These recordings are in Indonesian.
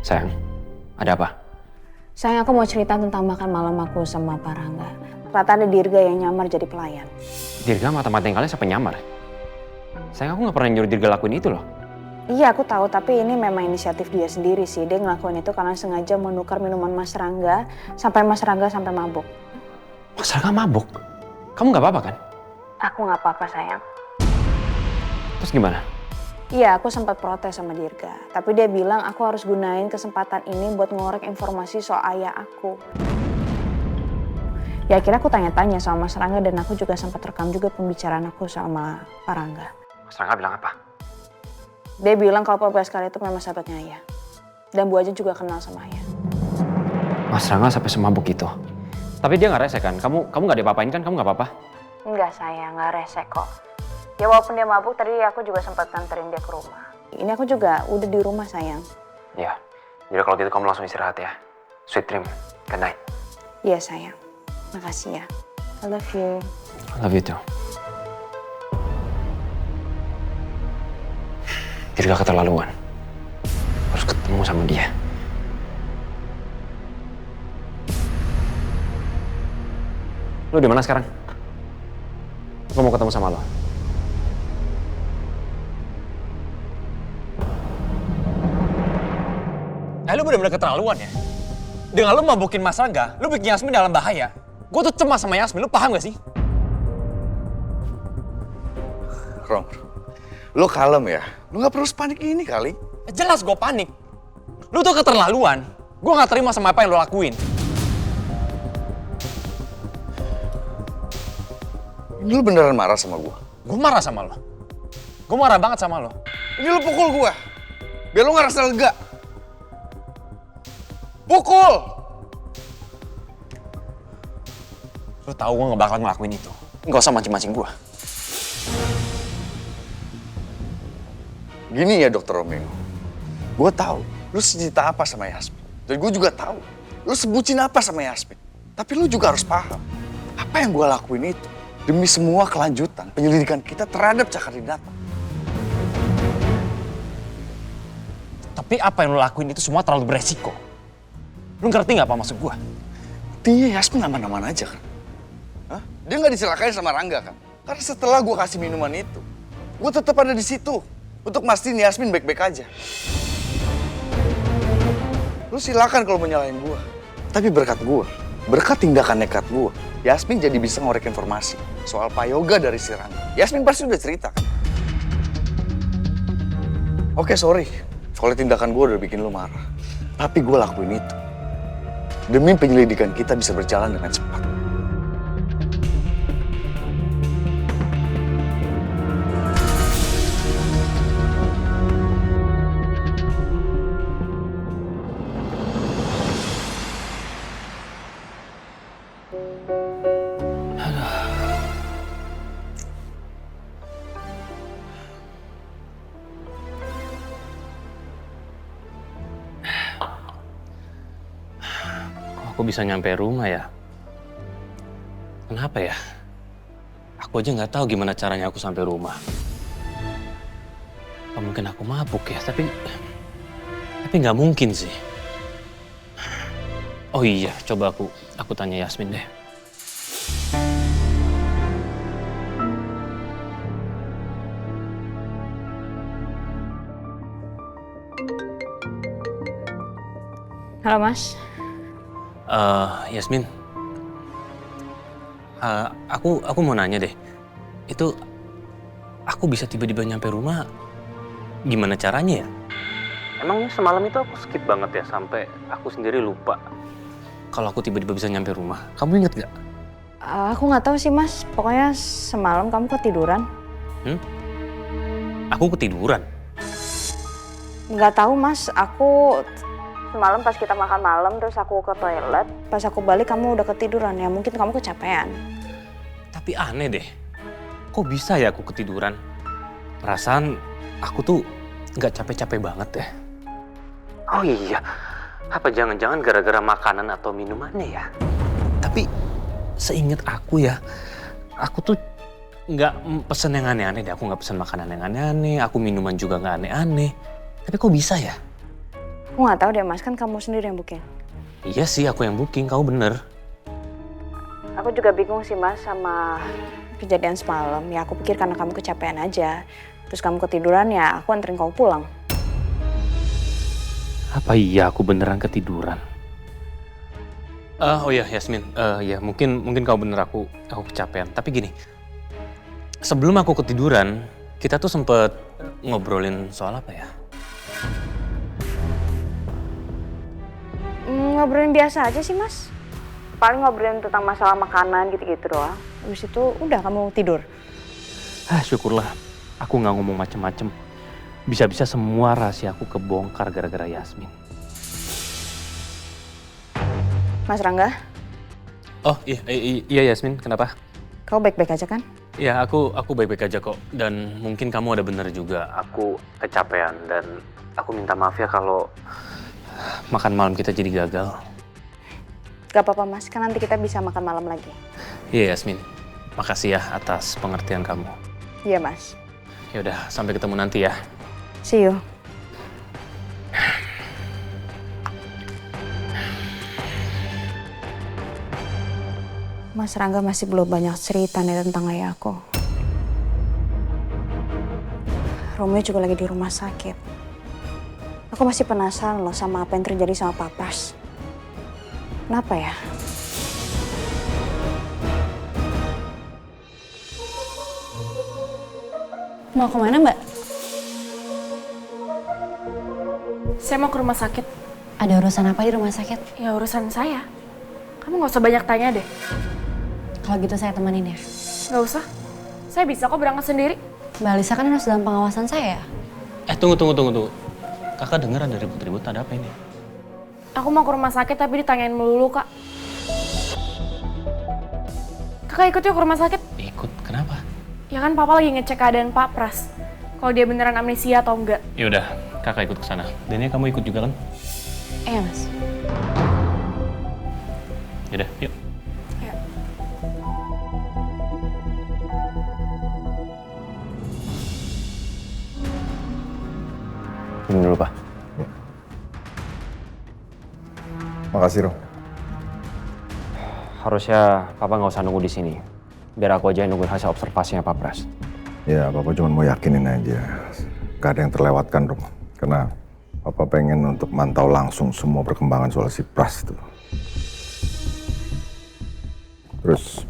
Sayang, ada apa? Sayang, aku mau cerita tentang makan malam aku sama Pak Rangga. Ternyata ada Dirga yang nyamar jadi pelayan. Dirga mata-matain kalian sampai nyamar? Sayang, aku gak pernah nyuruh Dirga lakuin itu loh. Iya, aku tahu, tapi ini memang inisiatif dia sendiri sih. Dia ngelakuin itu karena sengaja menukar minuman Mas Rangga sampai Mas Rangga sampai mabuk. Mas Rangga mabuk? Kamu gak apa-apa kan? Aku nggak apa-apa, sayang. Terus gimana? Iya, aku sempat protes sama Dirga. Tapi dia bilang aku harus gunain kesempatan ini buat ngorek informasi soal ayah aku. Ya akhirnya aku tanya-tanya sama Mas Rangga dan aku juga sempat rekam juga pembicaraan aku sama Pak Rangga. Mas Rangga bilang apa? Dia bilang kalau Pak Baskara itu memang sahabatnya ayah. Dan Bu Ajeng juga kenal sama ayah. Mas Rangga sampai semabuk itu. Tapi dia nggak rese kan? Kamu nggak diapa-apain kan? Kamu nggak apa-apa? Enggak, sayang, nggak rese kok. Ya walaupun dia mabuk, tadi aku juga sempat nganterin dia ke rumah. Ini aku juga udah di rumah, sayang. Ya, jadi kalau gitu kamu langsung istirahat ya. Sweet dream, good night. Iya, sayang. Makasih ya. I love you. I love you too. Dirga keterlaluan. Harus ketemu sama dia. Lu di mana sekarang? Gue mau ketemu sama lo. Lu bener-bener keterlaluan ya. Dengan lu mabukin Mas Rangga, lu bikin Yasmin dalam bahaya. Gue tuh cemas sama Yasmin, lu paham gak sih? Rom, lu kalem ya. Lu gak perlu panik ini kali. Jelas gue panik. Lu tuh keterlaluan. Gue gak terima sama apa yang lu lakuin. Ini lu beneran marah sama gua? Gue marah sama lo. Gue marah banget sama lo. Ini lu pukul gua. Biar lu ngerasa lega. Pukul! Lu tahu gue gak bakal ngelakuin itu. Gak usah mancing-mancing gue. Gini ya Dokter Romeo. Gua tahu lu secinta apa sama Yasmin. Dan gue juga tahu lu sebutin apa sama Yasmin. Tapi lu juga harus paham. Apa yang gua lakuin itu demi semua kelanjutan penyelidikan kita terhadap Cakradinata. Tapi apa yang lu lakuin itu semua terlalu beresiko. Lu ngerti gak apa maksud gue? Dia Yasmin aman-aman aja kan? Hah? Dia nggak dicelakain sama Rangga kan? Karena setelah gue kasih minuman itu, gue tetap ada di situ untuk mastiin Yasmin baik-baik aja. Lu silakan kalau mau nyalahin gue, tapi berkat tindakan nekat gue, Yasmin jadi bisa ngorek informasi soal Pak Yoga dari si Rangga. Yasmin pasti udah cerita kan? Oke, sorry kalau tindakan gue udah bikin lu marah, tapi gue lakuin itu demi penyelidikan kita bisa berjalan dengan cepat. Aku bisa nyampe rumah ya? Kenapa ya? Aku aja nggak tahu gimana caranya aku sampai rumah. Apa mungkin aku mabuk ya? Tapi nggak mungkin sih. Oh iya, coba aku tanya Yasmin deh. Halo, Mas. Yasmin, aku mau nanya deh, itu aku bisa tiba-tiba nyampe rumah, gimana caranya ya? Emangnya semalam itu aku skip banget ya sampai aku sendiri lupa kalau aku tiba-tiba bisa nyampe rumah. Kamu inget gak? Aku nggak tahu sih, Mas. Pokoknya semalam kamu ketiduran. Aku ketiduran? Nggak tahu, Mas. Aku semalam pas kita makan malam terus aku ke toilet. Pas aku balik kamu udah ketiduran. Ya mungkin kamu kecapean. Tapi aneh deh, kok bisa ya aku ketiduran? Perasaan aku tuh nggak capek-capek banget ya. Oh iya, apa jangan-jangan gara-gara makanan atau minumannya ya? Tapi seingat aku ya, aku tuh nggak pesen yang aneh-aneh deh. Aku nggak pesen makanan yang aneh-aneh, aku minuman juga nggak aneh-aneh. Tapi kok bisa ya? Aku Aku nggak tahu deh Mas, kan kamu sendiri yang booking. Iya sih, aku yang booking, kamu bener. Aku juga bingung sih Mas sama kejadian semalam. Ya aku pikir karena kamu kecapean aja. Terus kamu ketiduran ya aku anterin kamu pulang. Apa iya aku beneran ketiduran? Oh iya Yasmin, ya mungkin kamu bener, aku kecapean. Tapi gini, sebelum aku ketiduran, kita tuh sempet ngobrolin soal apa ya? Ngobrolin biasa aja sih Mas. Paling ngobrolin tentang masalah makanan gitu-gitu doang. Habis itu udah kamu tidur. Syukurlah, aku nggak ngomong macem-macem. Bisa-bisa semua rahasia aku kebongkar gara-gara Yasmin. Mas Rangga, Oh iya Yasmin, kenapa? kamu baik-baik aja kan? Ya aku baik-baik aja kok. Dan mungkin kamu ada bener juga. Aku kecapean dan aku minta maaf ya kalau makan malam kita jadi gagal. Gak apa-apa Mas, kan nanti kita bisa makan malam lagi. Iya Yasmin, makasih ya atas pengertian kamu. Iya Mas. Ya udah, sampai ketemu nanti ya. See you. Mas Rangga masih belum banyak cerita nih tentang ayah aku. Romeo juga lagi di rumah sakit. Aku masih penasaran loh sama apa yang terjadi sama Pak Pras. Kenapa ya? Mau kemana Mbak? Saya mau ke rumah sakit. Ada urusan apa di rumah sakit? Ya urusan saya. Kamu nggak usah banyak tanya deh. Kalau gitu saya temenin ya. Nggak usah. Saya bisa kok berangkat sendiri. Mbak Alisa kan harus dalam pengawasan saya. Tunggu. Kakak dengar ada ribut-ribut, ada apa ini? Aku mau ke rumah sakit tapi ditanyain melulu, Kak. Kakak ikut yuk ke rumah sakit. Ikut, kenapa? Ya kan Papa lagi ngecek keadaan Pak Pras. Kalau dia beneran amnesia atau enggak. Ya udah, kakak ikut ke sana. Dania kamu ikut juga kan? Iya Mas. Yaudah, yuk. Ya. Minum dulu, Pak. Makasih, Rom. Harusnya Papa nggak usah nunggu di sini. Biar aku aja yang nungguin hasil observasinya Pak Pras. Ya, Papa cuma mau yakinin aja. Gak ada yang terlewatkan, Rom. Karena Papa pengen untuk mantau langsung semua perkembangan soal si Pras itu. Terus,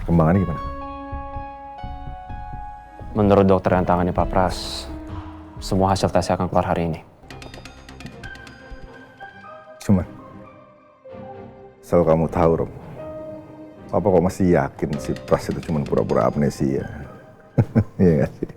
perkembangannya gimana? Menurut dokter yang tangani Pak Pras, semua hasil tesnya akan keluar hari ini. Cuman, asal kamu tahu, Rom. Papa kok masih yakin si Pras itu cuma pura-pura amnesia. Iya gak sih?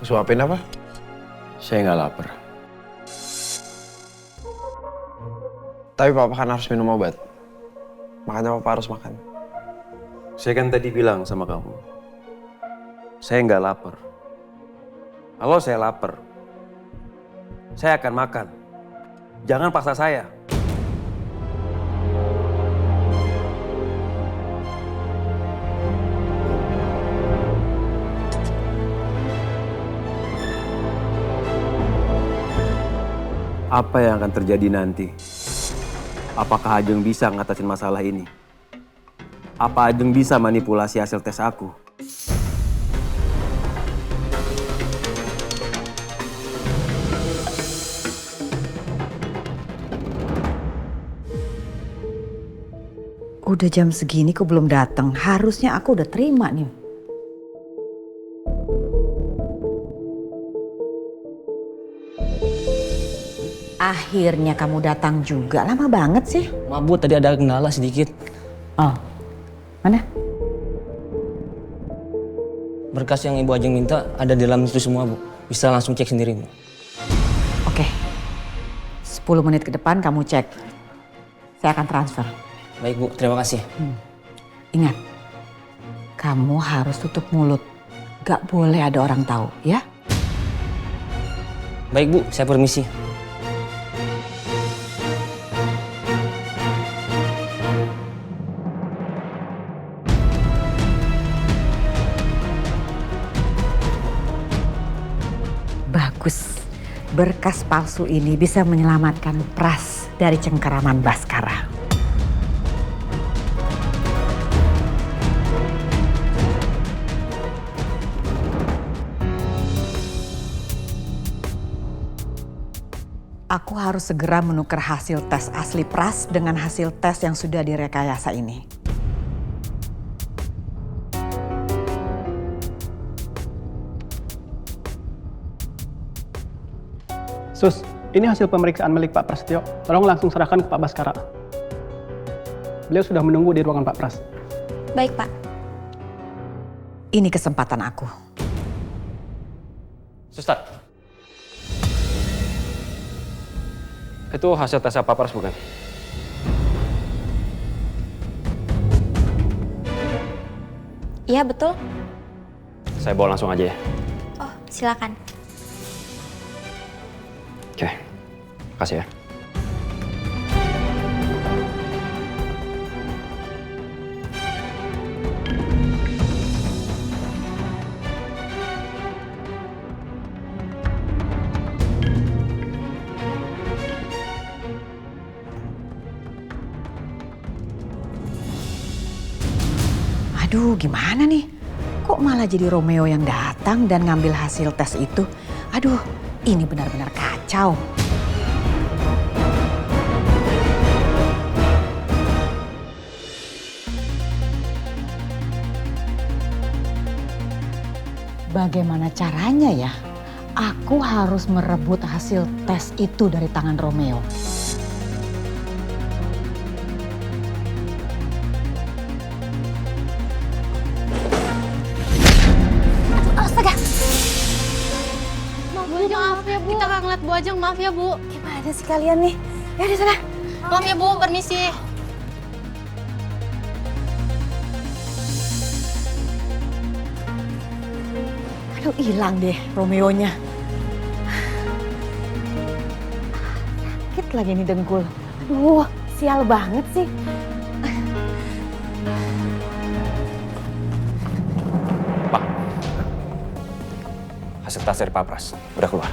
Suapin apa? Saya nggak lapar. Tapi Papa kan harus minum obat. Makanya Papa harus makan. Saya kan tadi bilang sama kamu, saya nggak lapar. Kalau saya lapar, saya akan makan. Jangan paksa saya. Apa yang akan terjadi nanti? Apakah Ajeng bisa ngatasin masalah ini? Apa Ajeng bisa manipulasi hasil tes aku? Udah jam segini kok belum datang. Harusnya aku udah terima nih. Akhirnya kamu datang juga. Lama banget sih. Maaf Bu, tadi ada kendala sedikit. Oh, mana? Berkas yang Ibu Ajeng minta ada di dalam itu semua Bu. Bisa langsung cek sendiri Bu. Oke. 10 menit ke depan kamu cek. Saya akan transfer. Baik Bu, terima kasih. Ingat, kamu harus tutup mulut. Gak boleh ada orang tahu, ya? Baik Bu, saya permisi. Bagus. Berkas palsu ini bisa menyelamatkan Pras dari cengkeraman Baskara. Aku harus segera menukar hasil tes asli Pras dengan hasil tes yang sudah direkayasa ini. Sus, ini hasil pemeriksaan milik Pak Prasetyo. Tolong langsung serahkan ke Pak Baskara. Beliau sudah menunggu di ruangan Pak Pras. Baik, Pak. Ini kesempatan aku. Suster. Itu hasil tes Pak Pras bukan? Iya, betul. Saya bawa langsung aja ya. Oh, silakan. Oke, kasih ya. Aduh, gimana nih? Kok malah jadi Romeo yang datang dan ngambil hasil tes itu? Aduh, ini benar-benar kacau. Bagaimana caranya ya? Aku harus merebut hasil tes itu dari tangan Romeo. Astaga! Maaf ya Bu. Kita nggak ngeliat Bu Ajeng, maaf ya Bu. Gimana sih kalian nih? Ya di sana. Maaf ya Bu, permisi. Aduh, hilang deh Romeo-nya. Sakit lagi nih dengkul. Aduh, sial banget sih. Pak, hasil tes dari Pak Pras udah keluar.